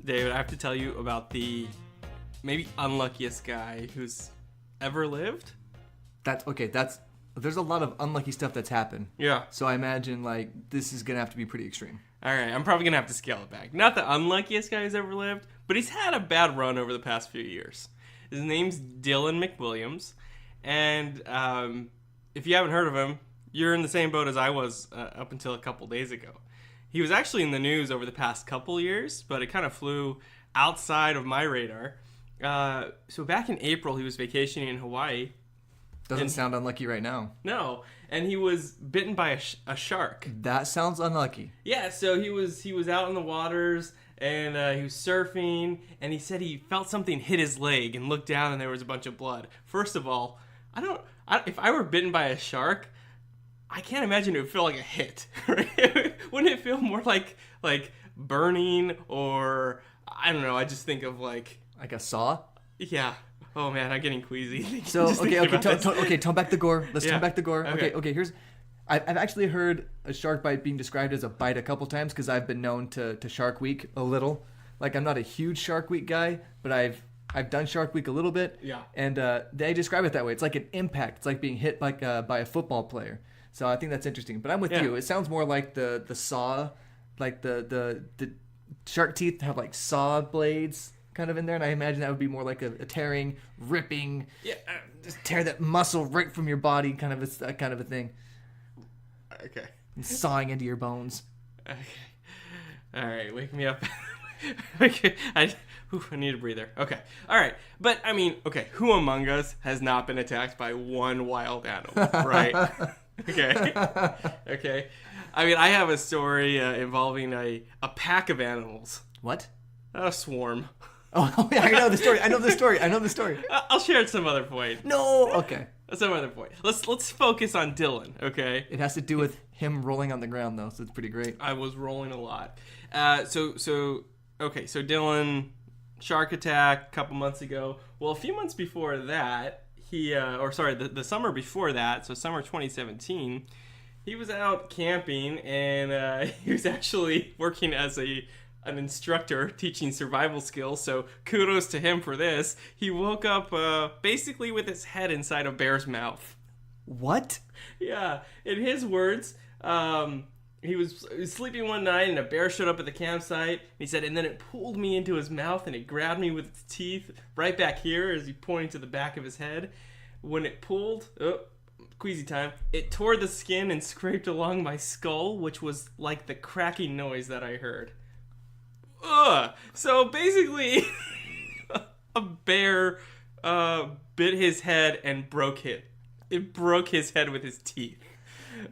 David, I have to tell you about the maybe unluckiest guy who's ever lived. There's a lot of unlucky stuff that's happened. Yeah. So I imagine, like, this is going to have to be pretty extreme. All right, I'm probably going to have to scale it back. Not the unluckiest guy who's ever lived, but he's had a bad run over the past few years. His name's Dylan McWilliams, and if you haven't heard of him, you're in the same boat as I was up until a couple days ago. He was actually in the news over the past couple years, but it kind of flew outside of my radar. So back in April, he was vacationing in Hawaii. Doesn't sound unlucky right now. No, and he was bitten by a shark. That sounds unlucky. Yeah, so he was out in the waters, and he was surfing, and he said he felt something hit his leg and looked down, and there was a bunch of blood. First of all, if I were bitten by a shark, I can't imagine it would feel like a hit. Right? Wouldn't it feel more like burning, or I don't know? I just think of like a saw. Yeah. Oh man, I'm getting queasy. So tone back the gore. Let's tone back the gore. Okay. I've actually heard a shark bite being described as a bite a couple times because I've been known to Shark Week a little. Like, I'm not a huge Shark Week guy, but I've done Shark Week a little bit. Yeah. And they describe it that way. It's like an impact. It's like being hit by a football player. So I think that's interesting. But I'm with you. It sounds more like the saw, like the shark teeth have like saw blades kind of in there, and I imagine that would be more like a tearing, ripping, just tear that muscle right from your body, kind of a thing. Okay. And sawing into your bones. Okay. All right, wake me up. Okay, I need a breather. Okay. All right. But, I mean, okay, who among us has not been attacked by one wild animal, right? Okay. Okay. I mean, I have a story involving a pack of animals. What? A swarm. Oh, yeah, I know the story. I'll share at some other point. No. Okay. At some other point. Let's focus on Dylan, okay? It has to do with him rolling on the ground, though, so it's pretty great. I was rolling a lot. So Dylan, shark attack a couple months ago. Well, a few months before that, the summer before that, so summer 2017, he was out camping, and he was actually working as an instructor teaching survival skills, so kudos to him for this. He woke up basically with his head inside a bear's mouth. What? Yeah, in his words, he was sleeping one night and a bear showed up at the campsite. He said, and then it pulled me into his mouth and it grabbed me with its teeth right back here as he pointed to the back of his head. When it pulled, queasy time, it tore the skin and scraped along my skull, which was like the cracking noise that I heard. Ugh. So basically, a bear bit his head and broke it. It broke his head with his teeth.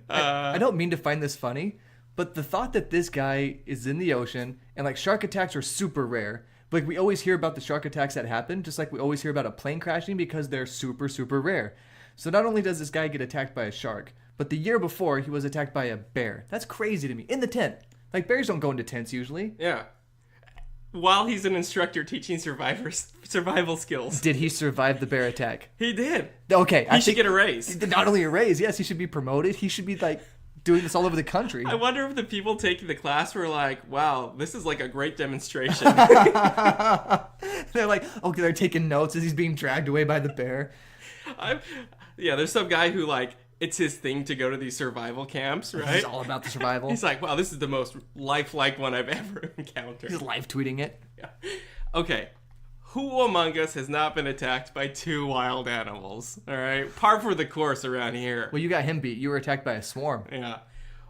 I don't mean to find this funny, but the thought that this guy is in the ocean, and like shark attacks are super rare. Like we always hear about the shark attacks that happen, just like we always hear about a plane crashing because they're super, super rare. So not only does this guy get attacked by a shark, but the year before he was attacked by a bear. That's crazy to me. In the tent. Like, bears don't go into tents usually. Yeah. While he's an instructor teaching survival skills. Did he survive the bear attack? He did. Okay. He should get a raise. Not only a raise, yes, he should be promoted. He should be, like, doing this all over the country. I wonder if the people taking the class were like, wow, this is like a great demonstration. They're like, okay, they're taking notes as he's being dragged away by the bear. There's some guy who, like, it's his thing to go to these survival camps, right? He's all about the survival. He's like, wow, this is the most lifelike one I've ever encountered. He's live tweeting it. Yeah. Okay. Who among us has not been attacked by two wild animals? All right. Par for the course around here. Well, you got him beat. You were attacked by a swarm. Yeah.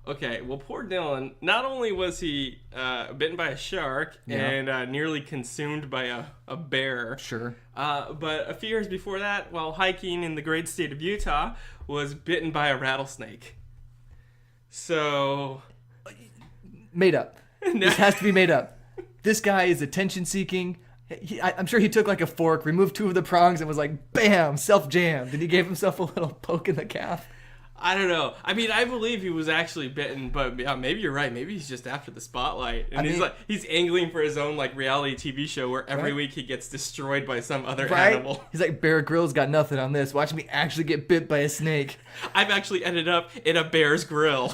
Okay. Well, poor Dylan, not only was he bitten by a shark and nearly consumed by a bear. Sure. But a few years before that, while hiking in the great state of Utah, was bitten by a rattlesnake. So... Made up. This has to be made up. This guy is attention-seeking. I'm sure he took like a fork, removed two of the prongs, and was like, bam, self-jammed. And he gave himself a little poke in the calf. I don't know. I mean, I believe he was actually bitten, but maybe you're right. Maybe he's just after the spotlight. And he's angling for his own like reality TV show where every week he gets destroyed by some other animal. He's like, Bear Grylls got nothing on this. Watch me actually get bit by a snake. I've actually ended up in a bear's grill.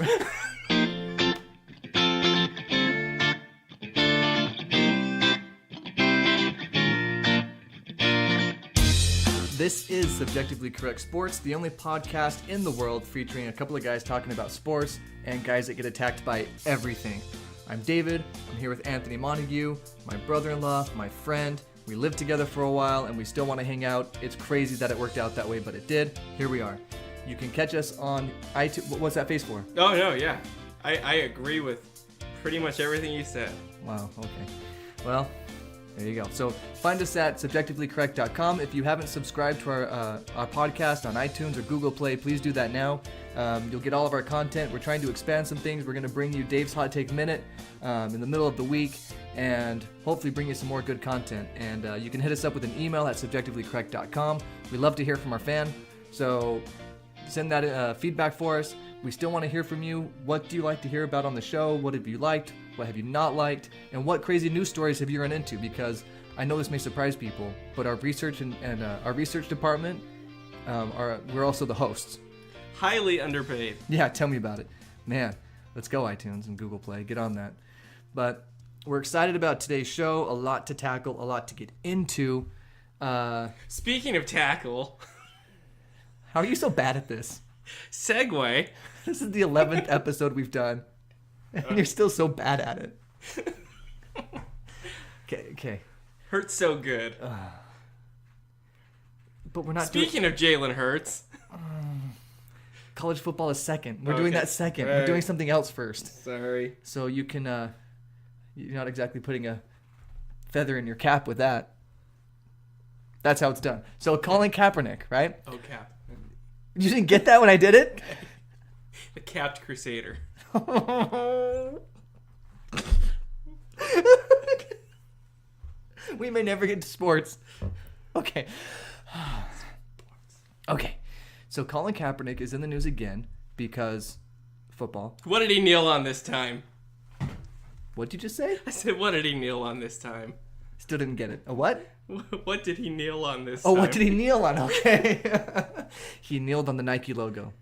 This is Subjectively Correct Sports, the only podcast in the world featuring a couple of guys talking about sports and guys that get attacked by everything. I'm David. I'm here with Anthony Montague, my brother-in-law, my friend. We lived together for a while and we still want to hang out. It's crazy that it worked out that way, but it did. Here we are. You can catch us on iTunes. What's that face for? Oh, no, yeah. I agree with pretty much everything you said. Wow, okay. Well, there you go. So find us at subjectivelycorrect.com. If you haven't subscribed to our podcast on iTunes or Google Play, please do that now. You'll get all of our content. We're trying to expand some things. We're going to bring you Dave's Hot Take Minute in the middle of the week and hopefully bring you some more good content. And you can hit us up with an email at subjectivelycorrect.com. We love to hear from our fan. So send that feedback for us. We still want to hear from you. What do you like to hear about on the show? What have you liked? What have you not liked? And what crazy news stories have you run into? Because I know this may surprise people, but our research and our research department, we're also the hosts. Highly underpaid. Yeah, tell me about it. Man, let's go iTunes and Google Play. Get on that. But we're excited about today's show. A lot to tackle, a lot to get into. Speaking of tackle. How are you so bad at this? Segue. This is the 11th episode we've done, and you're still so bad at it. Okay. Hurts so good. But we're not Speaking of Jalen Hurts. College football is second. We're doing that second. Right. We're doing something else first. Sorry. So you can, you're not exactly putting a feather in your cap with that. That's how it's done. So Colin Kaepernick, right? Oh, Cap. You didn't get that when I did it? The capped Crusader. We may never get to sports. Okay. Okay. So Colin Kaepernick is in the news again because football. What did he kneel on this time? What'd you just say? I said, what did he kneel on this time? Still didn't get it. A what? What did he kneel on this time? Oh, what did he kneel on? Okay. He kneeled on the Nike logo.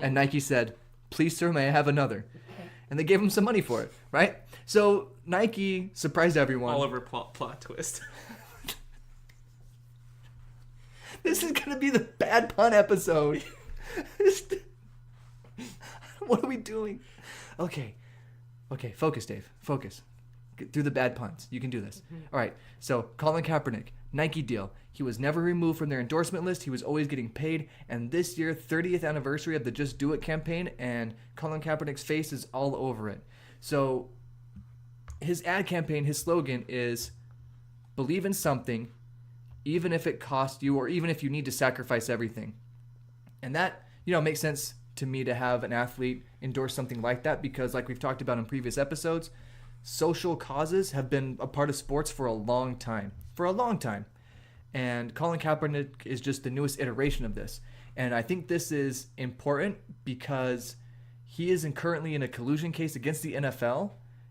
And Nike said, "Please, sir, may I have another?" And they gave him some money for it, right? So Nike surprised everyone. All over plot twist. This is going to be the bad pun episode. What are we doing? Okay, focus, Dave. Focus. Get through the bad puns. You can do this. All right, so Colin Kaepernick, Nike deal. He was never removed from their endorsement list. He was always getting paid. And this year, 30th anniversary of the Just Do It campaign, and Colin Kaepernick's face is all over it. So his ad campaign, his slogan is, believe in something, even if it costs you or even if you need to sacrifice everything. And that, makes sense to me to have an athlete endorse something like that because, like we've talked about in previous episodes, social causes have been a part of sports for a long time. And Colin Kaepernick is just the newest iteration of this. And I think this is important because he is currently in a collusion case against the NFL.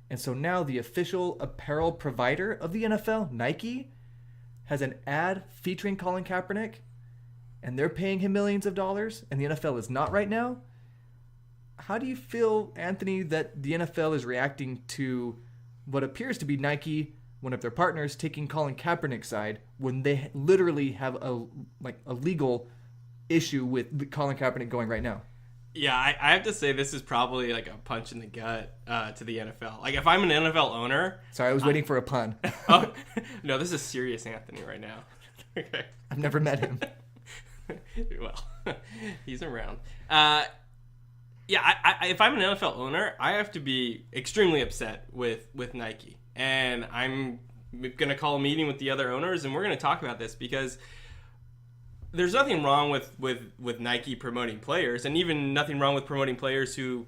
And so now the official apparel provider of the NFL, Nike, has an ad featuring Colin Kaepernick, and they're paying him millions of dollars, and the NFL is not right now. How do you feel, Anthony, that the NFL is reacting to what appears to be Nike, one of their partners, taking Colin Kaepernick's side when they literally have a legal issue with Colin Kaepernick going right now? Yeah, I have to say this is probably like a punch in the gut to the NFL. Like if I'm an NFL owner... Sorry, I was waiting for a pun. Oh, no, this is serious Anthony right now. Okay. I've never met him. Well, he's around. If I'm an NFL owner, I have to be extremely upset with Nike. And I'm going to call a meeting with the other owners, and we're going to talk about this because there's nothing wrong with Nike promoting players, and even nothing wrong with promoting players who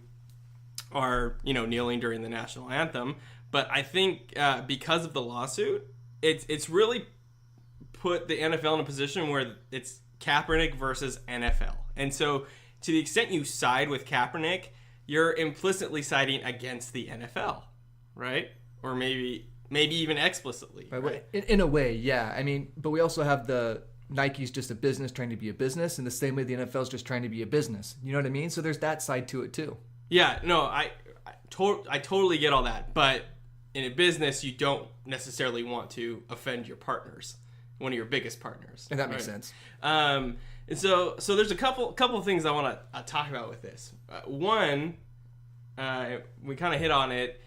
are, kneeling during the national anthem. But I think because of the lawsuit, it's really put the NFL in a position where it's Kaepernick versus NFL. And so to the extent you side with Kaepernick, you're implicitly siding against the NFL, right? Or maybe even explicitly. Right? In a way, yeah. I mean, but we also have Nike's just a business trying to be a business, in the same way the NFL's just trying to be a business. You know what I mean? So there's that side to it too. Yeah, no, I totally get all that. But in a business, you don't necessarily want to offend your partners. one of your biggest partners. And that makes sense. And so there's a couple of things I want to talk about with this. One, we kind of hit on it.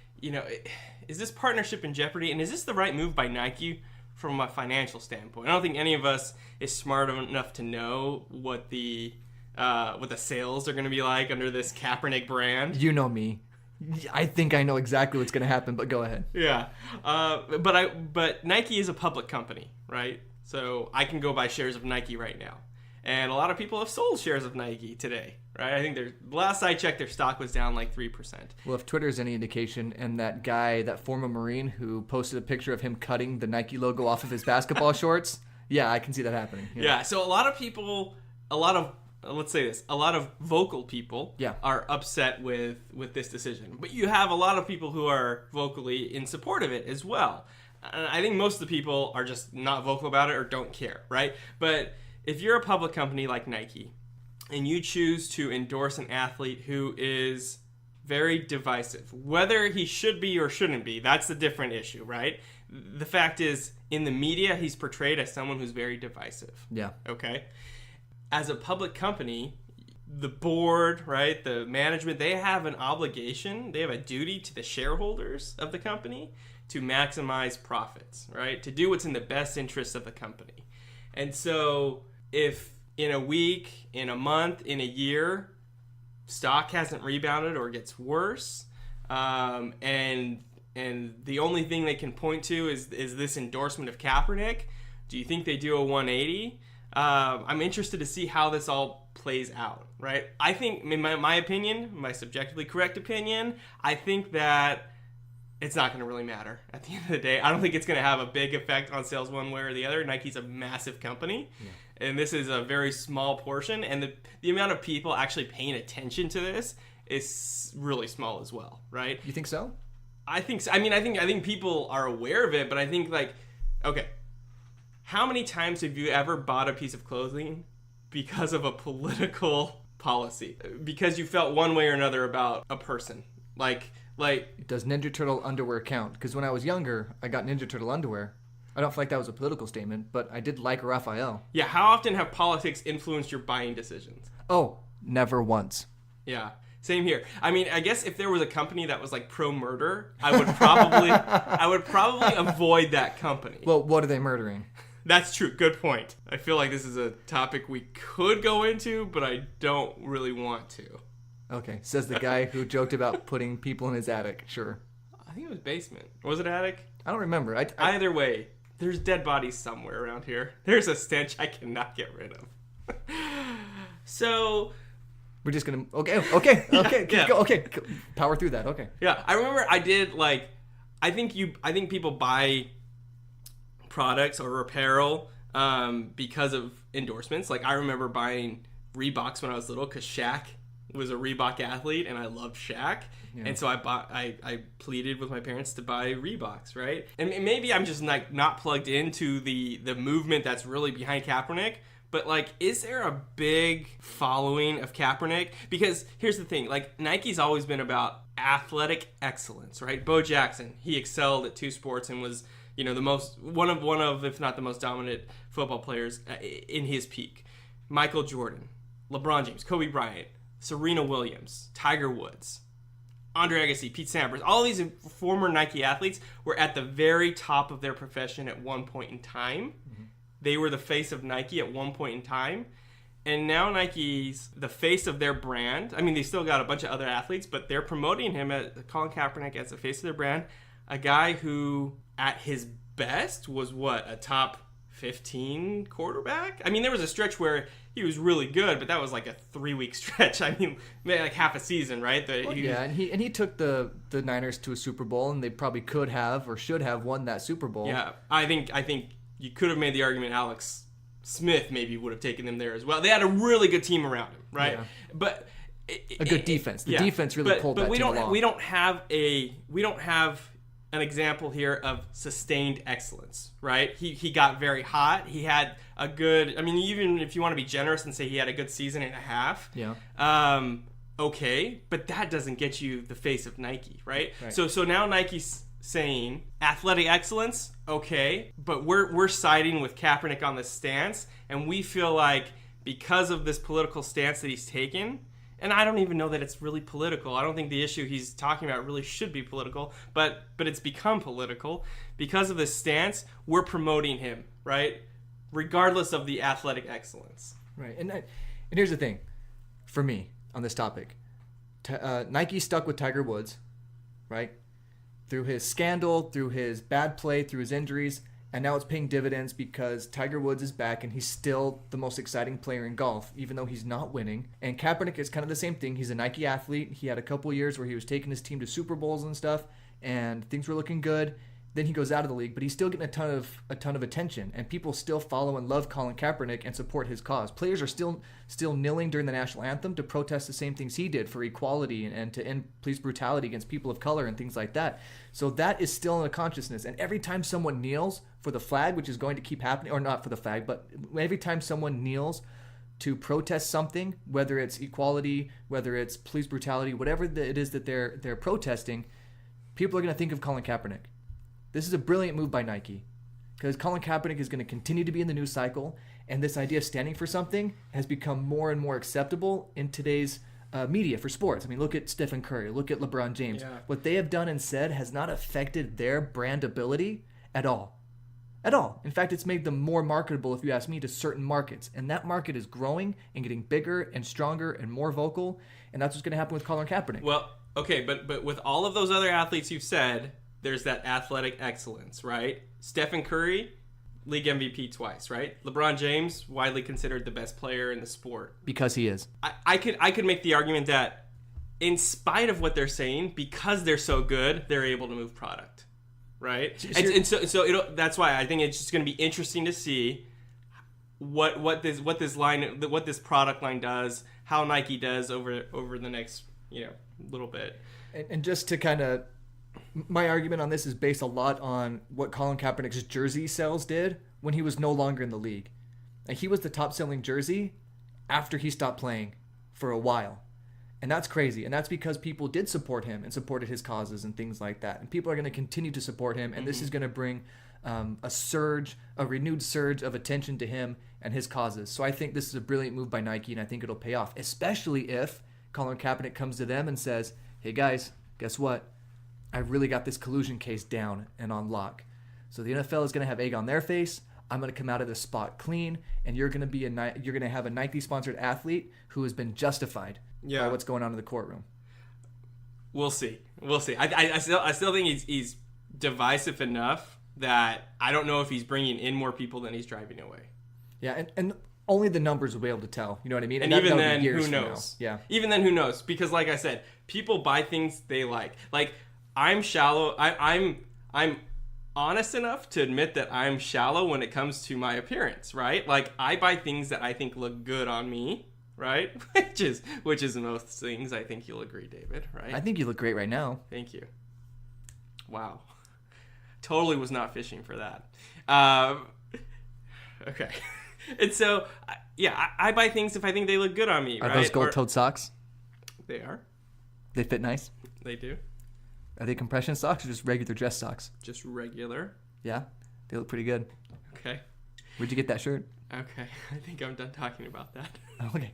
Is this partnership in jeopardy, and is this the right move by Nike from a financial standpoint? I don't think any of us is smart enough to know what the sales are going to be like under this Kaepernick brand. You know me. I think I know exactly what's going to happen, but go ahead. Yeah. But Nike is a public company, right? So I can go buy shares of Nike right now. And a lot of people have sold shares of Nike today, right? I think last I checked, their stock was down like 3%. Well, if Twitter is any indication, and that guy, that former Marine who posted a picture of him cutting the Nike logo off of his basketball shorts, yeah, I can see that happening. Yeah, so a lot of people, let's say this, a lot of vocal people are upset with this decision. But you have a lot of people who are vocally in support of it as well. And I think most of the people are just not vocal about it or don't care, right? But if you're a public company like Nike and you choose to endorse an athlete who is very divisive, whether he should be or shouldn't be, that's a different issue, right? The fact is, in the media, he's portrayed as someone who's very divisive. Yeah. Okay? As a public company, the board, right, the management, they have an obligation, they have a duty to the shareholders of the company to maximize profits, right? To do what's in the best interest of the company. And so if in a week, in a month, in a year, stock hasn't rebounded or gets worse, and the only thing they can point to is this endorsement of Kaepernick, do you think they do a 180? I'm interested to see how this all plays out, right? I think, in my opinion, my subjectively correct opinion, I think that it's not going to really matter at the end of the day. I don't think it's going to have a big effect on sales one way or the other. Nike's a massive company, and this is a very small portion, and the amount of people actually paying attention to this is really small as well, right? You think so? I think so. I mean, I think people are aware of it, but I think, like, okay, how many times have you ever bought a piece of clothing because of a political policy? Because you felt one way or another about a person? Like, does Ninja Turtle underwear count? Because when I was younger, I got Ninja Turtle underwear. I don't feel like that was a political statement, but I did like Raphael. Yeah, how often have politics influenced your buying decisions? Oh, never once. Yeah, same here. I mean, I guess if there was a company that was like pro-murder, I would probably avoid that company. Well, what are they murdering? That's true. Good point. I feel like this is a topic we could go into, but I don't really want to. Okay, says the guy who joked about putting people in his attic. Sure. I think it was basement. Was it attic? I don't remember. Either way, there's dead bodies somewhere around here. There's a stench I cannot get rid of. So we're just gonna okay. Power through that. Okay. Yeah, I remember I did like. I think people buy products or apparel because of endorsements. Like I remember buying Reeboks when I was little because Shaq was a Reebok athlete and I loved Shaq. Yeah. And so I pleaded with my parents to buy Reeboks, right? And maybe I'm just like not plugged into the movement that's really behind Kaepernick, but like is there a big following of Kaepernick? Because here's the thing, like Nike's always been about athletic excellence, right? Bo Jackson, he excelled at two sports and was, one of if not the most dominant football players in his peak. Michael Jordan, LeBron James, Kobe Bryant, Serena Williams, Tiger Woods, Andre Agassi, Pete Sampras, all these former Nike athletes were at the very top of their profession at one point in time. Mm-hmm. They were the face of Nike at one point in time. And now Nike's the face of their brand. I mean, they still got a bunch of other athletes, but they're promoting him, Colin Kaepernick, as the face of their brand. A guy who, at his best, was a top 15 quarterback? I mean, there was a stretch where he was really good, but that was like a 3-week stretch. I mean, maybe like half a season, right? And he took the Niners to a Super Bowl, and they probably could have or should have won that Super Bowl. Yeah, I think you could have made the argument Alex Smith maybe would have taken them there as well. They had a really good team around him, right? Yeah. But a good defense. The defense really pulled that team along. We don't have an example here of sustained excellence, right? He got very hot. He had a good, I mean, even if you want to be generous and say he had a good season and a half, okay, but that doesn't get you the face of Nike, right? So now Nike's saying athletic excellence, okay, but we're siding with Kaepernick on this stance, and we feel like because of this political stance that he's taken, and I don't even know that it's really political. I don't think the issue he's talking about really should be political, but it's become political. Because of this stance, we're promoting him, right? Regardless of the athletic excellence. Right. And here's the thing for me on this topic. Nike stuck with Tiger Woods, right? Through his scandal, through his bad play, through his injuries, and now it's paying dividends because Tiger Woods is back and he's still the most exciting player in golf, even though he's not winning. And Kaepernick is kind of the same thing. He's a Nike athlete. He had a couple years where he was taking his team to Super Bowls and stuff, and things were looking good. Then he goes out of the league, but he's still getting a ton of attention, and people still follow and love Colin Kaepernick and support his cause. Players are still kneeling during the national anthem to protest the same things he did for equality and to end police brutality against people of color and things like that. So that is still in the consciousness. And every time someone kneels for the flag, which is going to keep happening, or not for the flag, but every time someone kneels to protest something, whether it's equality, whether it's police brutality, whatever it is that they're protesting, people are going to think of Colin Kaepernick. This is a brilliant move by Nike because Colin Kaepernick is going to continue to be in the news cycle, and this idea of standing for something has become more and more acceptable in today's media for sports. I mean, look at Stephen Curry, look at LeBron James. Yeah. What they have done and said has not affected their brandability at all. At all. In fact, it's made them more marketable, if you ask me, to certain markets. And that market is growing and getting bigger and stronger and more vocal, and that's what's going to happen with Colin Kaepernick. Well, okay, but with all of those other athletes you've said, there's that athletic excellence, right? Stephen Curry, league MVP twice, right? LeBron James, widely considered the best player in the sport. Because he is. I could make the argument that in spite of what they're saying, because they're so good, they're able to move product, right? So that's why I think it's just going to be interesting to see what this product line does, how Nike does over the next little bit. And just to kind of, my argument on this is based a lot on what Colin Kaepernick's jersey sales did when he was no longer in the league. And he was the top selling jersey after he stopped playing for a while. And that's crazy. And that's because people did support him and supported his causes and things like that. And people are going to continue to support him. And this is going to bring a renewed surge of attention to him and his causes. So I think this is a brilliant move by Nike, and I think it'll pay off, especially if Colin Kaepernick comes to them and says, hey guys, guess what? I really got this collusion case down and on lock. So the NFL is going to have egg on their face. I'm going to come out of this spot clean, and you're going to have a Nike-sponsored athlete who has been justified by what's going on in the courtroom. We'll see. I still think he's divisive enough that I don't know if he's bringing in more people than he's driving away. Yeah, and only the numbers will be able to tell. You know what I mean? And even then, who knows? Yeah. Even then, who knows? Because like I said, people buy things they like. Like, I'm shallow. I'm honest enough to admit that I'm shallow when it comes to my appearance, right? Like, I buy things that I think look good on me, right? which is most things. I think you'll agree, David, right? I think you look great right now. Thank you. Wow. Totally was not fishing for that. Okay. And so, I buy things if I think they look good on me, right? Are those gold-toed socks? They are. They fit nice? They do. Are they compression socks or just regular dress socks? Just regular. Yeah? They look pretty good. Okay. Where'd you get that shirt? Okay. I think I'm done talking about that. Okay.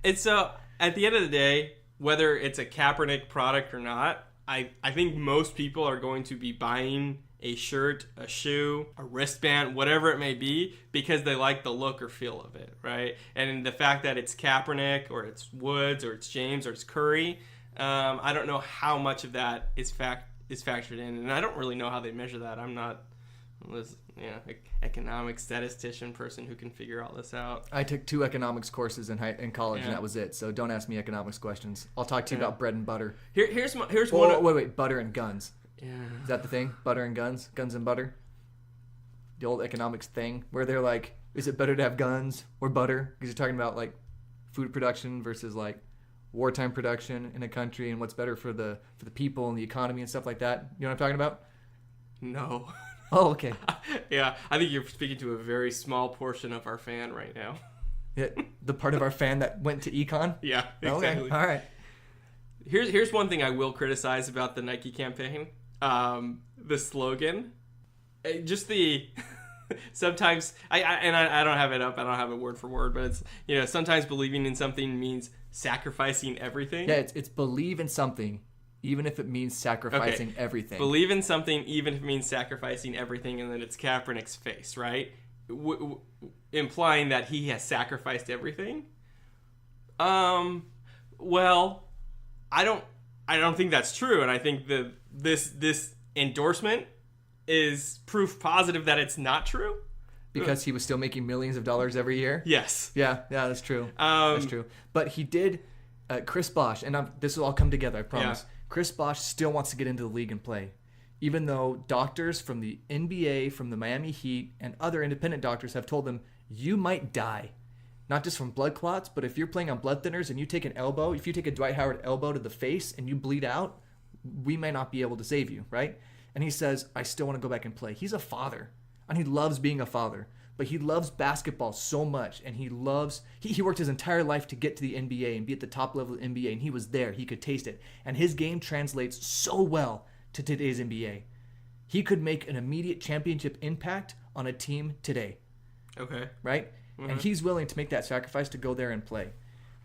And so, at the end of the day, whether it's a Kaepernick product or not, I think most people are going to be buying a shirt, a shoe, a wristband, whatever it may be, because they like the look or feel of it, right? And the fact that it's Kaepernick or it's Woods or it's James or it's Curry, I don't know how much of that is factored in, and I don't really know how they measure that. I'm not this economic statistician person who can figure all this out. I took 2 economics courses in college, and that was it. So don't ask me economics questions. I'll talk to you about bread and butter. Here's one. Wait, butter and guns. Yeah. Is that the thing? Butter and guns and butter. The old economics thing where they're like, is it better to have guns or butter? Because you're talking about like food production versus like wartime production in a country, and what's better for the people and the economy and stuff like that. You know what I'm talking about? No. Oh, okay. Yeah, I think you're speaking to a very small portion of our fan right now. Yeah, the part of our fan that went to econ? Yeah, exactly. Okay, all right. Here's one thing I will criticize about the Nike campaign. The slogan. Just the... Sometimes... I don't have it up. I don't have it word for word. But it's, sometimes believing in something means sacrificing everything. Yeah, it's believe in something, even if it means sacrificing everything. Believe in something, even if it means sacrificing everything, and then it's Kaepernick's face, right? Implying that he has sacrificed everything. Well, I don't think that's true, and I think that this endorsement is proof positive that it's not true. Because he was still making millions of dollars every year? Yes. Yeah, that's true. That's true. But he did, Chris Bosh, and this will all come together, I promise. Yeah. Chris Bosh still wants to get into the league and play. Even though doctors from the NBA, from the Miami Heat, and other independent doctors have told him, you might die. Not just from blood clots, but if you're playing on blood thinners and you take an elbow, if you take a Dwight Howard elbow to the face and you bleed out, we may not be able to save you, right? And he says, I still want to go back and play. He's a father, and he loves being a father, but he loves basketball so much, and he worked his entire life to get to the NBA and be at the top level of the NBA, and he was there. He could taste it. And his game translates so well to today's NBA. He could make an immediate championship impact on a team today. Okay. Right? Mm-hmm. And he's willing to make that sacrifice to go there and play.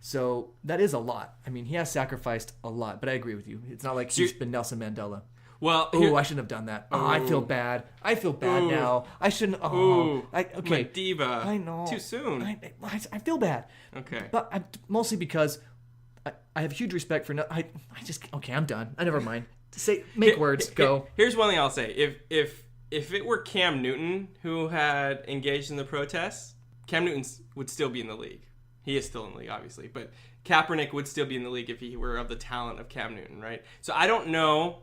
So that is a lot. I mean, he has sacrificed a lot, but I agree with you. It's not like he's been Nelson Mandela. Well, I shouldn't have done that. Oh, I feel bad. I feel bad now. I shouldn't. Okay. My diva. I know. Too soon. I feel bad. Okay. But mostly because I have huge respect for. Okay, I'm done. Never mind. Make words. Go. Here's one thing I'll say. If it were Cam Newton who had engaged in the protests, Cam Newton would still be in the league. He is still in the league, obviously, but Kaepernick would still be in the league if he were of the talent of Cam Newton, right? So I don't know.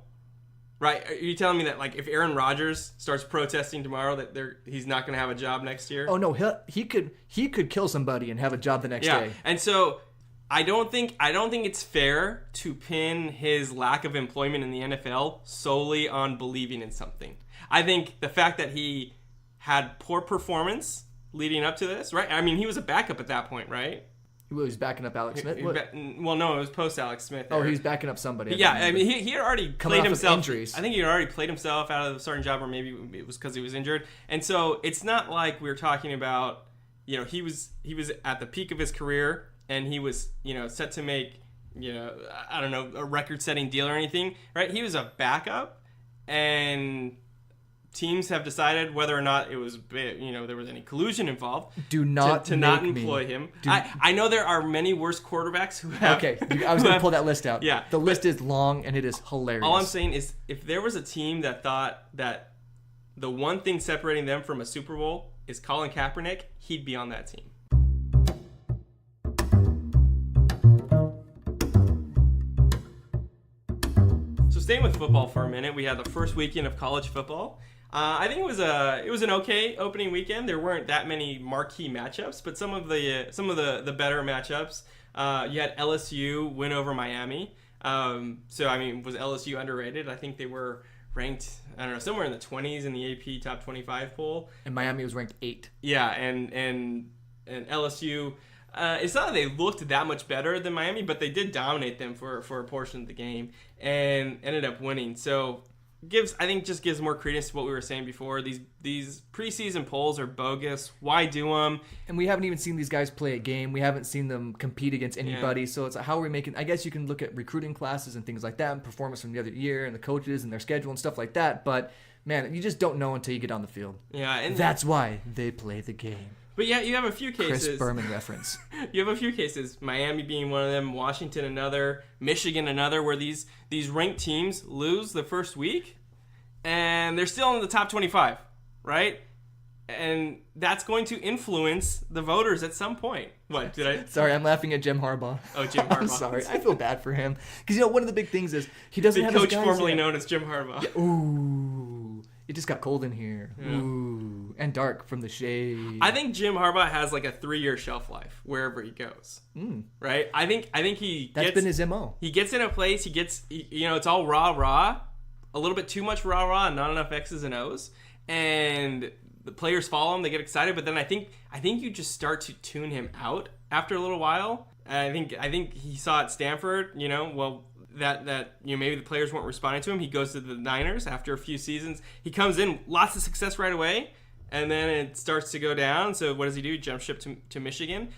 Right? Are you telling me that, like, if Aaron Rodgers starts protesting tomorrow, that he's not going to have a job next year? Oh no, he could kill somebody and have a job the next day. And so I don't think it's fair to pin his lack of employment in the NFL solely on believing in something. I think the fact that he had poor performance leading up to this, right? I mean, he was a backup at that point, right? He was backing up Alex Smith? Well, no, it was post Alex Smith. Oh, he was backing up somebody. Yeah, I mean, he had already played himself. Injuries. I think he had already played himself out of the starting job, or maybe it was because he was injured. And so it's not like we were talking about, he was at the peak of his career, and he was, set to make, I don't know, a record-setting deal or anything, right? He was a backup, and teams have decided whether or not it was, there was any collusion involved. Do not to not employ him. I know there are many worse quarterbacks who have. Okay, I was going to pull that list out. Yeah, the list is long and it is hilarious. All I'm saying is, if there was a team that thought that the one thing separating them from a Super Bowl is Colin Kaepernick, he'd be on that team. So staying with football for a minute, we had the first weekend of college football. I think it was an okay opening weekend. There weren't that many marquee matchups, but some of the better matchups. You had LSU win over Miami. So I mean, was LSU underrated? I think they were ranked, I don't know, somewhere in the 20s in the AP top 25 poll. And Miami was ranked 8. Yeah, and LSU. It's not that they looked that much better than Miami, but they did dominate them for a portion of the game and ended up winning. So gives more credence to what we were saying before. These preseason polls are bogus. Why do them? And we haven't even seen these guys play a game. We haven't seen them compete against anybody. Yeah. So it's how are we making? I guess you can look at recruiting classes and things like that, and performance from the other year, and the coaches and their schedule and stuff like that. But man, you just don't know until you get on the field. Yeah, and that's why they play the game. But yeah, you have a few cases. Chris Berman reference. You have a few cases. Miami being one of them, Washington another, Michigan another, where these ranked teams lose the first week, and they're still in the top 25, right? And that's going to influence the voters at some point. What, did I... Sorry, I'm laughing at Jim Harbaugh. Oh, Jim Harbaugh. I'm sorry. I feel bad for him. Because, one of the big things is he doesn't have his coach guys formerly yet. known as Jim Harbaugh. Yeah. Ooh. It just got cold in here. Yeah. Ooh. And dark from the shade. I think Jim Harbaugh has like a 3-year shelf life wherever he goes. Right? I think That's been his MO. He gets in a place, it's all rah-rah. A little bit too much rah-rah and not enough X's and O's. And the players follow him, they get excited, but then I think you just start to tune him out after a little while. I think he saw at Stanford, that maybe the players weren't responding to him. He goes to the Niners after a few seasons. He comes in, lots of success right away, and then it starts to go down. So what does he do? Jump ship to Michigan.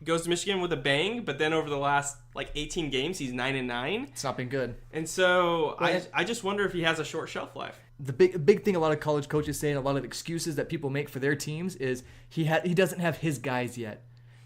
Goes to Michigan with a bang, but then over the last 18 games, he's 9-9. It's not been good. And so I just wonder if he has a short shelf life. The big thing a lot of college coaches say, and a lot of excuses that people make for their teams is he doesn't have his guys yet.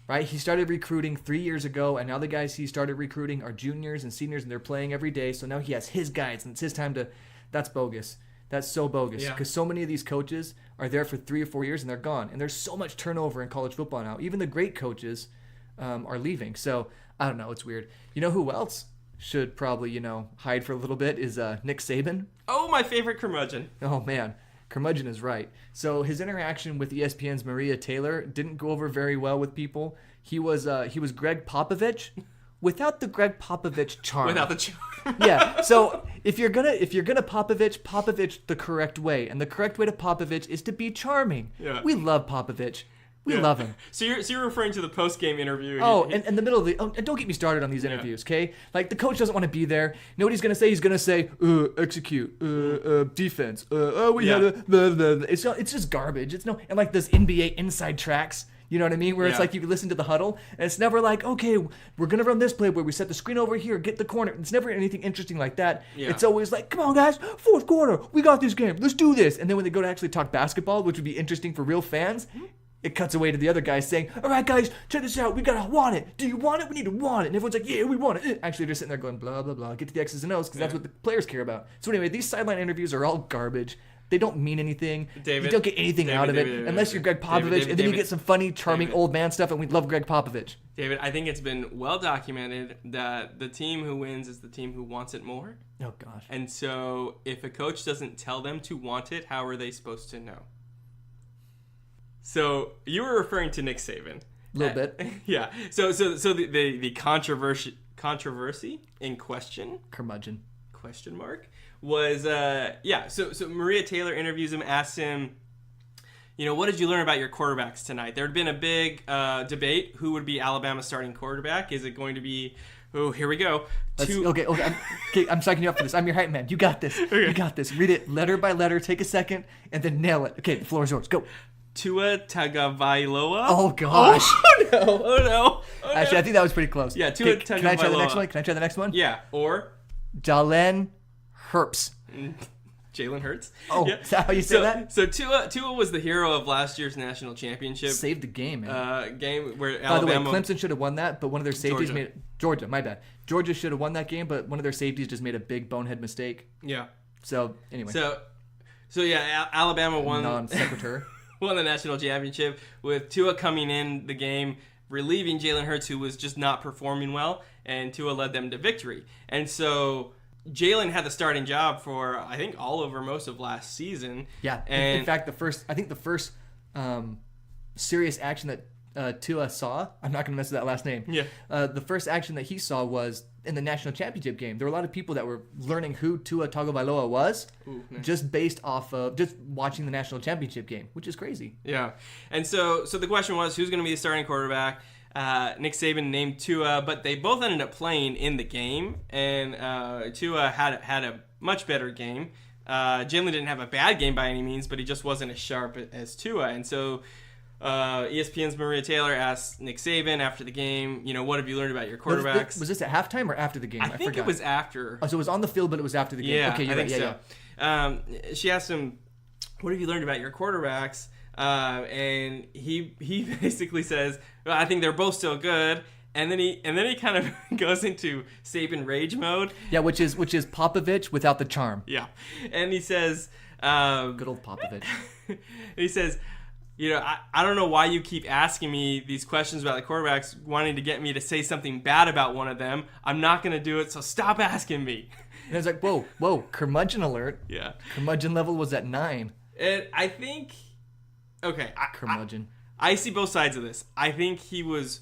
Right? He started recruiting 3 years ago, and now the guys he started recruiting are juniors and seniors, and they're playing every day. So now he has his guys, and it's his time to. That's bogus. That's so bogus. Because so many of these coaches are there for 3 or 4 years, and they're gone. And there's so much turnover in college football now. Even the great coaches are leaving. So I don't know. It's weird. You know who else should probably hide for a little bit is Nick Saban. Oh, my favorite curmudgeon. Oh man. Curmudgeon is right. So his interaction with ESPN's Maria Taylor didn't go over very well with people. He was Gregg Popovich without the Gregg Popovich charm. Without the charm. Yeah. So if you're gonna Popovich the correct way, and the correct way to Popovich is to be charming. Yeah. We love Popovich. We love him. So you're referring to the post game interview? And in the middle of and don't get me started on these interviews, okay? Like the coach doesn't want to be there. You know what he's gonna say? He's gonna say, execute, defense. It's just garbage. And like this NBA inside tracks. You know what I mean? Where it's like you listen to the huddle, and it's never like, okay, we're gonna run this play where we set the screen over here, get the corner. It's never anything interesting like that. Yeah. It's always like, come on guys, fourth quarter, we got this game, let's do this. And then when they go to actually talk basketball, which would be interesting for real fans. It cuts away to the other guys saying, all right, guys, check this out. We got to want it. Do you want it? We need to want it. And everyone's like, yeah, we want it. Actually, they're sitting there going, blah, blah, blah. Get to the X's and O's because that's what the players care about. So anyway, these sideline interviews are all garbage. They don't mean anything. You don't get anything out of it unless you're Gregg Popovich. And then you get some funny, charming old man stuff, and we love Gregg Popovich. David, I think it's been well documented that the team who wins is the team who wants it more. Oh, gosh. And so if a coach doesn't tell them to want it, how are they supposed to know? So you were referring to Nick Saban. A little bit. Yeah. So the controversy in question. Curmudgeon. Question mark. Was So Maria Taylor interviews him, asks him, what did you learn about your quarterbacks tonight? There had been a big debate. Who would be Alabama's starting quarterback? Is it going to be? Oh, here we go. Okay. I'm psyching you up for this. I'm your hype man. You got this. Okay. You got this. Read it letter by letter. Take a second and then nail it. Okay, the floor is yours. Go. Tua Tagovailoa. Oh gosh. Oh no. Actually, I think that was pretty close. Yeah, Tua Tagovailoa. Can I try the next one? Can I try the next one? Yeah. Or Jalen Hurts. Jalen Hurts. Oh, yeah. Is that how you say that? So Tua was the hero of last year's national championship. Saved the game, man. Game where Alabama. By the way, Clemson should have won that, but one of their safeties Georgia, my bad. Georgia should have won that game, but one of their safeties just made a big bonehead mistake. Yeah. So anyway. So yeah, Alabama won. Non-sequitur. Won the national championship with Tua coming in the game, relieving Jalen Hurts, who was just not performing well, and Tua led them to victory. And so Jalen had the starting job for, I think, all over most of last season. Yeah. And in fact, the first serious action that Tua saw, I'm not going to mess with that last name. Yeah. The first action that he saw was in the national championship game. There were a lot of people that were learning who Tua Tagovailoa was just based off of just watching the national championship game, which is crazy. Yeah. And so the question was, who's going to be the starting quarterback? Nick Saban named Tua, but they both ended up playing in the game, and Tua had a much better game. Jalen didn't have a bad game by any means, but he just wasn't as sharp as Tua. And so ESPN's Maria Taylor asked Nick Saban after the game, what have you learned about your quarterbacks? Was this at halftime or after the game? I think it was after. Oh, so it was on the field, but it was after the game. Yeah, okay, I think so. Yeah. She asked him, what have you learned about your quarterbacks? And he basically says, well, I think they're both still good. And then he kind of goes into Saban rage mode. Yeah, which is Popovich without the charm. Yeah. And he says, good old Popovich. He says, I don't know why you keep asking me these questions about the quarterbacks, wanting to get me to say something bad about one of them. I'm not going to do it, so stop asking me. And it's like, whoa, curmudgeon alert. Yeah. Curmudgeon level was at 9. And I think, okay. Curmudgeon. I see both sides of this. I think he was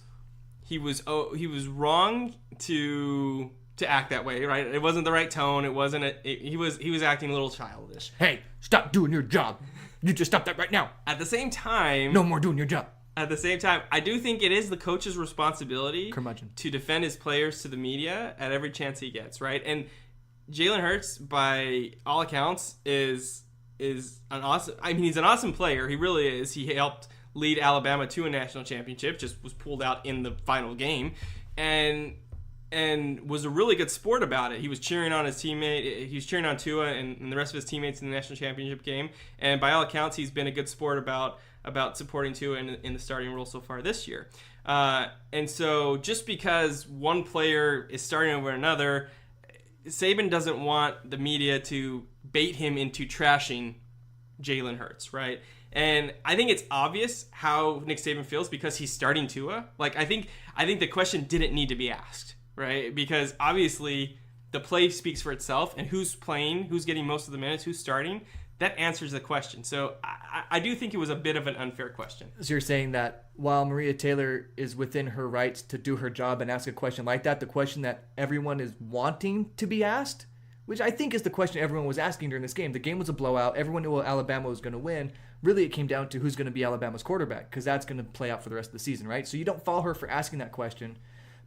wrong to act that way, right? It wasn't the right tone. It wasn't. He was acting a little childish. Hey, stop doing your job. You just stop that right now. At the same time, no more doing your job. At the same time, I do think it is the coach's responsibility Curmudgeon. to defend his players to the media at every chance he gets, right? And Jalen Hurts, by all accounts, is an awesome. I mean, he's an awesome player. He really is. He helped lead Alabama to a national championship. Just was pulled out in the final game, and was a really good sport about it. He was cheering on his teammate. He was cheering on Tua and the rest of his teammates in the national championship game. And by all accounts, he's been a good sport about supporting Tua in the starting role so far this year. And so just because one player is starting over another, Saban doesn't want the media to bait him into trashing Jalen Hurts, right? And I think it's obvious how Nick Saban feels because he's starting Tua. Like, I think the question didn't need to be asked, right? Because obviously the play speaks for itself, and who's playing, who's getting most of the minutes, who's starting, that answers the question. So I do think it was a bit of an unfair question. So you're saying that while Maria Taylor is within her rights to do her job and ask a question like that, the question that everyone is wanting to be asked, which I think is the question everyone was asking during this game. The game was a blowout. Everyone knew Alabama was going to win. Really, it came down to who's going to be Alabama's quarterback, because that's going to play out for the rest of the season, right? So you don't fault her for asking that question,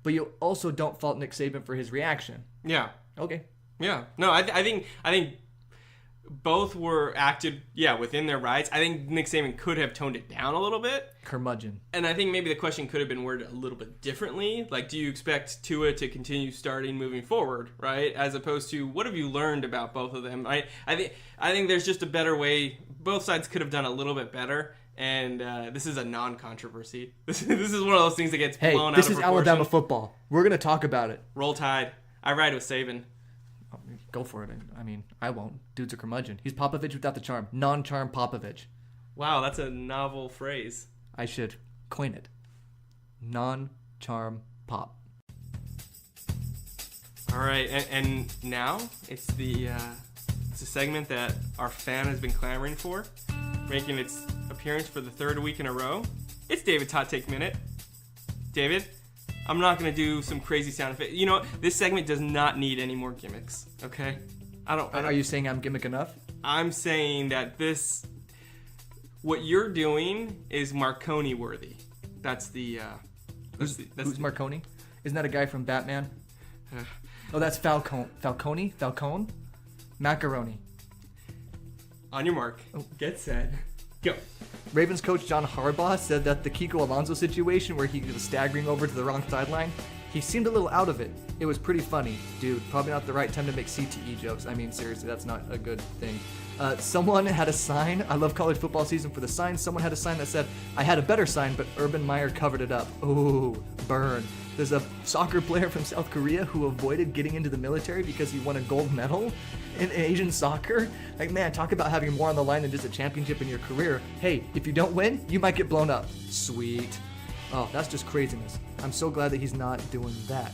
but you also don't fault Nick Saban for his reaction. Yeah. Okay. Yeah. No, I think both were acted, within their rights. I think Nick Saban could have toned it down a little bit. Curmudgeon. And I think maybe the question could have been worded a little bit differently. Like, do you expect Tua to continue starting moving forward, right? As opposed to, what have you learned about both of them? I think there's just a better way. Both sides could have done a little bit better. And this is a non-controversy. This is one of those things that gets blown out of proportion. This is Alabama football. We're going to talk about it. Roll Tide. I ride with Saban. Go for it. I mean, I won't. Dude's a curmudgeon. He's Popovich without the charm. Non-charm Popovich. Wow, that's a novel phrase. I should coin it. Non-charm pop. All right, and now it's the segment that our fan has been clamoring for, making its appearance for the third week in a row. It's David's Hot Take Minute. David, I'm not going to do some crazy sound effect. You know, this segment does not need any more gimmicks, okay? I don't. Are you saying I'm gimmick enough? I'm saying that what you're doing is Marconi worthy. That's the... Who's Marconi? Isn't that a guy from Batman? Oh, that's Falcone. Falcone? Macaroni. On your mark. Get set. Go. Ravens coach John Harbaugh said that the Kiko Alonso situation where he was staggering over to the wrong sideline, he seemed a little out of it. It was pretty funny. Dude, probably not the right time to make CTE jokes. I mean, seriously, that's not a good thing. Someone had a sign. I love college football season for the sign. Someone had a sign that said, I had a better sign, but Urban Meyer covered it up. Ooh, burn. There's a soccer player from South Korea who avoided getting into the military because he won a gold medal in Asian soccer. Like, man, talk about having more on the line than just a championship in your career. Hey, if you don't win, you might get blown up. Sweet. Oh, that's just craziness. I'm so glad that he's not doing that.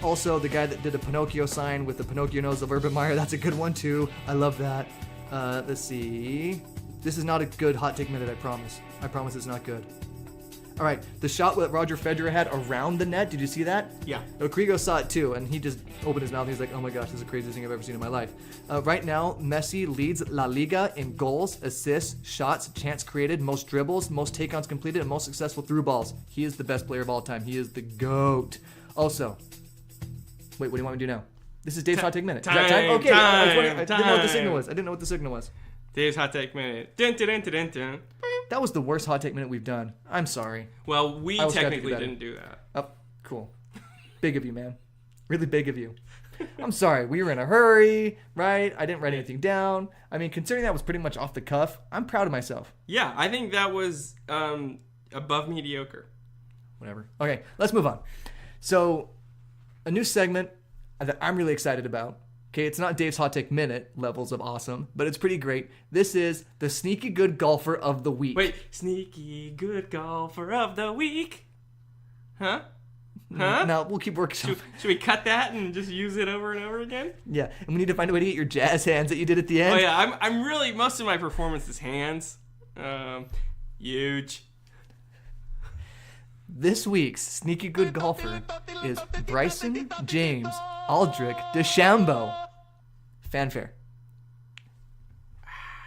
Also, the guy that did a Pinocchio sign with the Pinocchio nose of Urban Meyer, that's a good one too. I love that. Let's see. This is not a good hot take minute, I promise. I promise it's not good. All right, the shot that Roger Federer had around the net, did you see that? Yeah. Krigo saw it too, and he just opened his mouth and he's like, oh my gosh, this is the craziest thing I've ever seen in my life. Right now, Messi leads La Liga in goals, assists, shots, chance created, most dribbles, most take-ons completed, and most successful through balls. He is the best player of all time. He is the GOAT. Also, wait, what do you want me to do now? This is Dave's Hot Take Minute. Is that time? Okay, I didn't know what the signal was. Dave's Hot Take Minute. Dun, dun, dun, dun, dun. That was the worst hot take minute we've done. I'm sorry. Well, we technically didn't do that. Oh, cool. Big of you, man. Really big of you. I'm sorry. We were in a hurry, right? I didn't write anything down. I mean, considering that was pretty much off the cuff, I'm proud of myself. Yeah, I think that was above mediocre. Whatever. Okay, let's move on. So, a new segment that I'm really excited about. Okay, it's not Dave's Hot Take Minute levels of awesome, but it's pretty great. This is the Sneaky Good Golfer of the Week. Wait, Sneaky Good Golfer of the Week? Huh? No, we'll keep working. Should we cut that and just use it over and over again? Yeah, and we need to find a way to get your jazz hands that you did at the end. Oh yeah, I'm really, most of my performance is hands. Huge. This week's Sneaky Good Golfer is Bryson James Aldrich DeChambeau. Fanfare.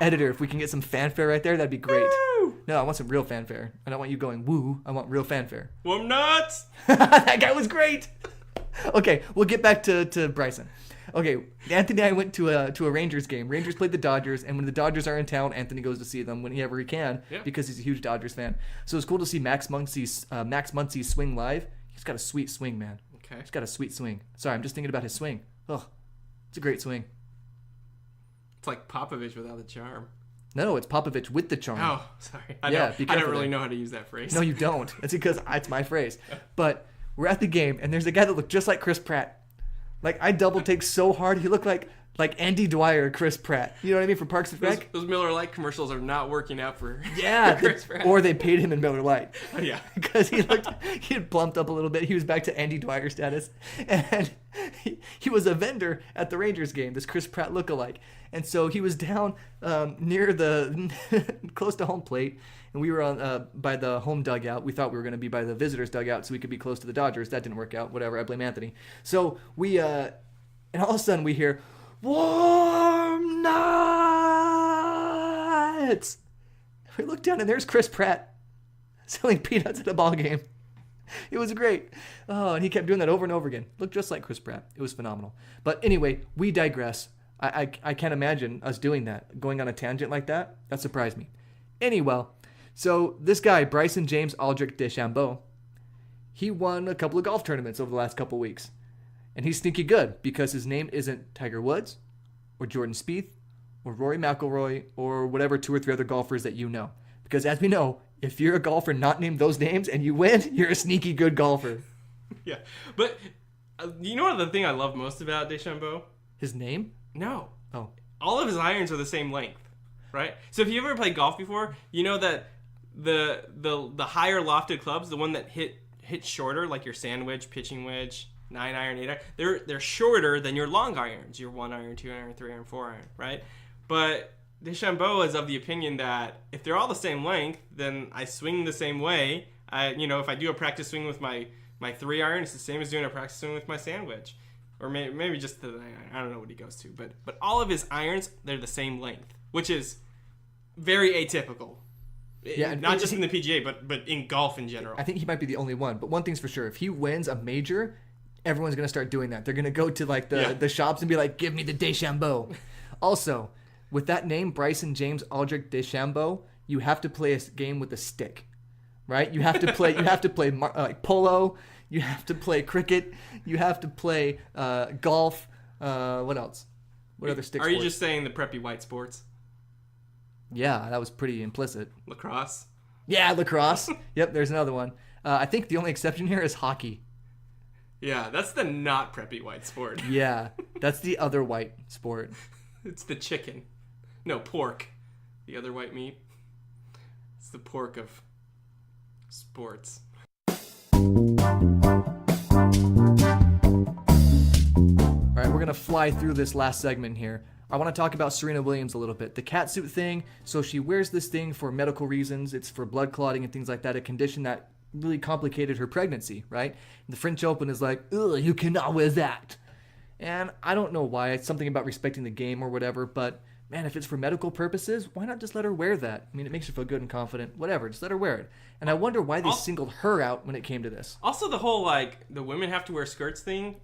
Editor, if we can get some fanfare right there, that'd be great. Woo! No, I want some real fanfare. I don't want you going woo. I want real fanfare. Well, I'm nuts. That guy was great. Okay, we'll get back to Bryson. Okay, Anthony and I went to a Rangers game. Rangers played the Dodgers, and when the Dodgers are in town, Anthony goes to see them whenever he can because he's a huge Dodgers fan. So it's cool to see Max Muncy swing live. He's got a sweet swing, man. Okay. He's got a sweet swing. Sorry, I'm just thinking about his swing. Oh, it's a great swing. It's like Popovich without the charm. No, it's Popovich with the charm. Oh, sorry. I don't really know how to use that phrase. No, you don't. It's because it's my phrase. But we're at the game, and there's a guy that looked just like Chris Pratt. Like, I double take so hard. He looked like Andy Dwyer, Chris Pratt. You know what I mean? From Parks and Rec? Those Miller Lite commercials are not working out for Chris Pratt. Or they paid him in Miller Lite. Oh, yeah. Because he had plumped up a little bit. He was back to Andy Dwyer status. And he was a vendor at the Rangers game, this Chris Pratt lookalike. And so he was down near close to home plate. And we were on by the home dugout. We thought we were going to be by the visitors' dugout so we could be close to the Dodgers. That didn't work out. Whatever. I blame Anthony. So we, and all of a sudden we hear, "Warm Nuts!" We look down and there's Chris Pratt selling peanuts at a ball game. It was great. Oh, and he kept doing that over and over again. Looked just like Chris Pratt. It was phenomenal. But anyway, we digress. I can't imagine us doing that, going on a tangent like that. That surprised me. Anyway, so this guy, Bryson James Aldrich DeChambeau, he won a couple of golf tournaments over the last couple of weeks. And he's sneaky good because his name isn't Tiger Woods or Jordan Spieth or Rory McIlroy or whatever 2 or 3 other golfers that you know. Because as we know, if you're a golfer not named those names and you win, you're a sneaky good golfer. Yeah. But you know what the thing I love most about DeChambeau? His name? No. Oh. All of his irons are the same length, right? So if you've ever played golf before, you know that the higher lofted clubs, the one that hit shorter, like your sand wedge, pitching wedge, 9-iron, 8-iron, they're shorter than your long irons, your 1-iron, 2-iron, 3-iron, 4-iron, right? But DeChambeau is of the opinion that if they're all the same length, then I swing the same way. If I do a practice swing with my 3-iron, it's the same as doing a practice swing with my sand wedge. Or maybe just the 9-iron. I don't know what he goes to. But all of his irons, they're the same length, which is very atypical. Yeah, not just in the PGA, but in golf in general. I think he might be the only one. But one thing's for sure. If he wins a major, everyone's going to start doing that. They're going to go to the shops and be like, give me the DeChambeau. Also, with that name, Bryson James Aldrich DeChambeau, you have to play a game with a stick, right? You have to play like polo. You have to play cricket. You have to play golf. What else? What other stick sports? Are you just saying the preppy white sports? Yeah, that was pretty implicit. Lacrosse? Yeah, lacrosse. Yep, there's another one. I think the only exception here is hockey. Yeah, that's the not preppy white sport. Yeah, that's the other white sport. It's the chicken. No, pork. The other white meat. It's the pork of sports. All right, we're going to fly through this last segment here. I want to talk about Serena Williams a little bit. The catsuit thing, so she wears this thing for medical reasons. It's for blood clotting and things like that, a condition that really complicated her pregnancy, right? And the French Open is like, ugh, you cannot wear that. And I don't know why. It's something about respecting the game or whatever, but man, if it's for medical purposes, why not just let her wear that? I mean, it makes her feel good and confident. Whatever, just let her wear it. And I wonder why they singled her out when it came to this. Also, the whole, the women have to wear skirts thing,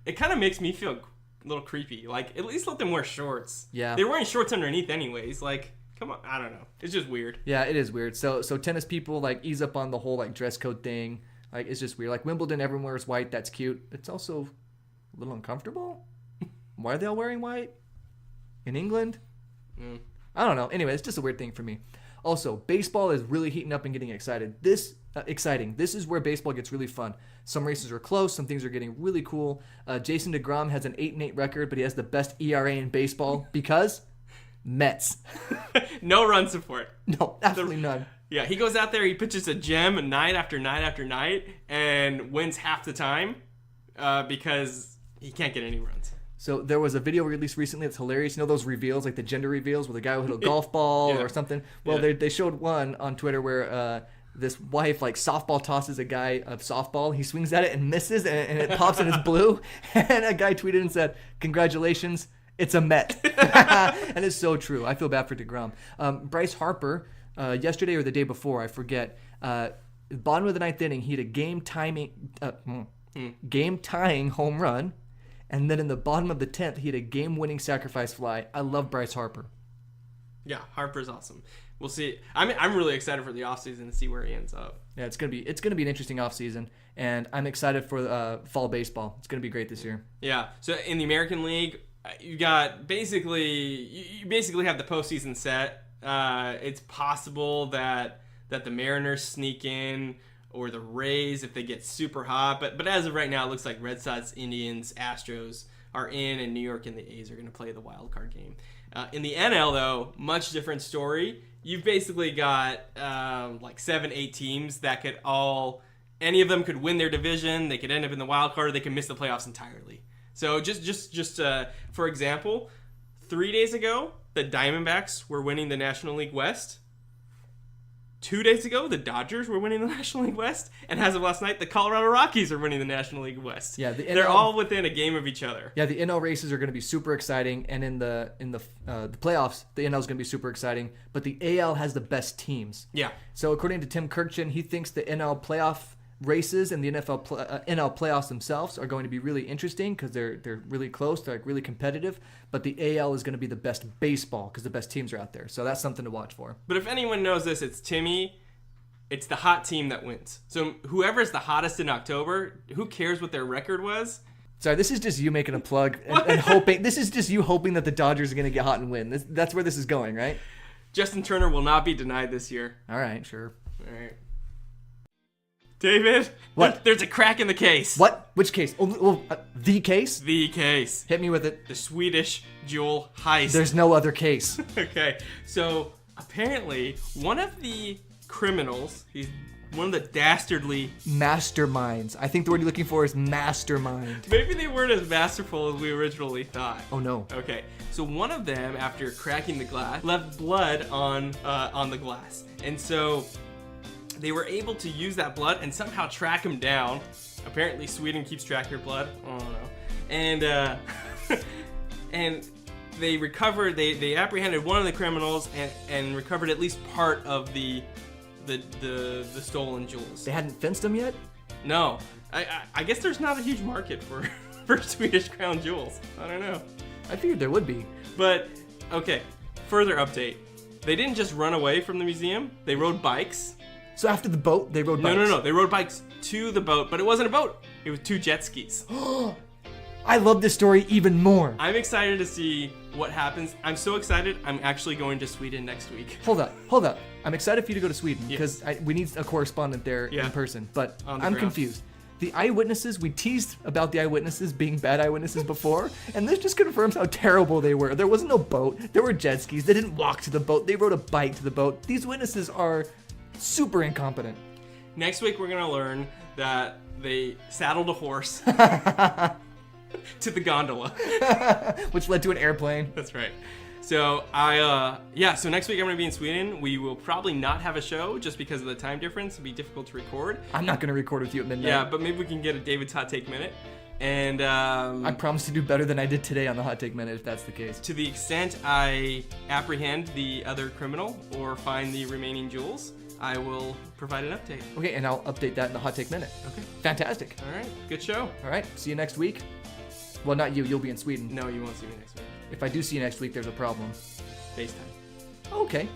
it kind of makes me feel a little creepy. At least let them wear shorts. Yeah. They're wearing shorts underneath anyways. Come on, I don't know. It's just weird. Yeah, it is weird. So tennis people, ease up on the whole, dress code thing. It's just weird. Wimbledon, everyone wears white. That's cute. It's also a little uncomfortable. Why are they all wearing white? In England? I don't know. Anyway, it's just a weird thing for me. Also, baseball is really heating up and getting exciting. This is where baseball gets really fun. Some races are close. Some things are getting really cool. Jason DeGrom has an 8-8 record, but he has the best ERA in baseball because Mets. No run support. No, absolutely none. Yeah, he goes out there, he pitches a gem night after night after night, and wins half the time because he can't get any runs. So there was a video released recently that's hilarious. You know those reveals, the gender reveals, where the guy will hit a golf ball or something? Well, they showed one on Twitter where this wife softball tosses a guy a softball. He swings at it and misses, and it pops and it's blue. And a guy tweeted and said, "Congratulations, it's a Met." And it's so true. I feel bad for DeGrom. Bryce Harper yesterday or the day before, I forget. Bottom of the 9th inning, he had a game-tying home run. And then in the bottom of the 10th, he had a game-winning sacrifice fly. I love Bryce Harper. Yeah, Harper's awesome. We'll see. I'm really excited for the offseason to see where he ends up. Yeah, it's gonna be an interesting offseason, and I'm excited for fall baseball. It's gonna be great this year. Yeah. So in the American League, you got you basically have the postseason set. It's possible that the Mariners sneak in, or the Rays if they get super hot. But as of right now, it looks like Red Sox, Indians, Astros are in, and New York and the A's are going to play the wild card game. In the NL, though, much different story. You've basically got like 7-8 teams that could any of them could win their division. They could end up in the wild card. Or they could miss the playoffs entirely. So just for example, 3 days ago, the Diamondbacks were winning the National League West. 2 days ago, the Dodgers were winning the National League West, and as of last night, the Colorado Rockies are winning the National League West. Yeah, they're all within a game of each other. Yeah, the NL races are going to be super exciting, and in the playoffs, the NL is going to be super exciting. But the AL has the best teams. Yeah. So according to Tim Kirkchin, he thinks the NL playoff races and the NL playoffs themselves are going to be really interesting because they're really close, they're like really competitive. But the AL is going to be the best baseball because the best teams are out there. So that's something to watch for. But if anyone knows this, it's Timmy. It's the hot team that wins. So whoever's the hottest in October, who cares what their record was? Sorry, this is just you making a plug and hoping. This is just you hoping that the Dodgers are going to get hot and win. That's where this is going, right? Justin Turner will not be denied this year. All right, sure. All right. David, what? There's a crack in the case. What? Which case? The case? The case. Hit me with it. The Swedish Jewel Heist. There's no other case. Okay, so apparently one of the criminals, he's one of the dastardly masterminds. I think the word you're looking for is mastermind. Maybe they weren't as masterful as we originally thought. Oh no. Okay, so one of them, after cracking the glass, left blood on the glass, and so they were able to use that blood and somehow track him down. Apparently, Sweden keeps track of your blood. I don't know. And and they recovered. They apprehended one of the criminals and recovered at least part of the stolen jewels. They hadn't fenced them yet? No. I guess there's not a huge market for Swedish crown jewels. I don't know. I figured there would be. But okay. Further update. They didn't just run away from the museum. They rode bikes. So after the boat, they rode bikes? No. They rode bikes to the boat, but it wasn't a boat. It was 2 jet skis. I love this story even more. I'm excited to see what happens. I'm so excited, I'm actually going to Sweden next week. Hold up. I'm excited for you to go to Sweden because we need a correspondent there in person. But I'm confused. The eyewitnesses, we teased about the eyewitnesses being bad eyewitnesses before, and this just confirms how terrible they were. There wasn't no boat. There were jet skis. They didn't walk to the boat. They rode a bike to the boat. These witnesses are super incompetent. Next week, we're going to learn that they saddled a horse to the gondola. Which led to an airplane. That's right. So, so next week I'm going to be in Sweden. We will probably not have a show just because of the time difference. It'll be difficult to record. I'm not going to record with you at midnight. Yeah, but maybe we can get a David's Hot Take Minute. And I promise to do better than I did today on the Hot Take Minute, if that's the case. To the extent I apprehend the other criminal or find the remaining jewels, I will provide an update. Okay, and I'll update that in the Hot Take Minute. Okay. Fantastic. All right, good show. All right, see you next week. Well, not you. You'll be in Sweden. No, you won't see me next week. If I do see you next week, there's a problem. FaceTime. Okay.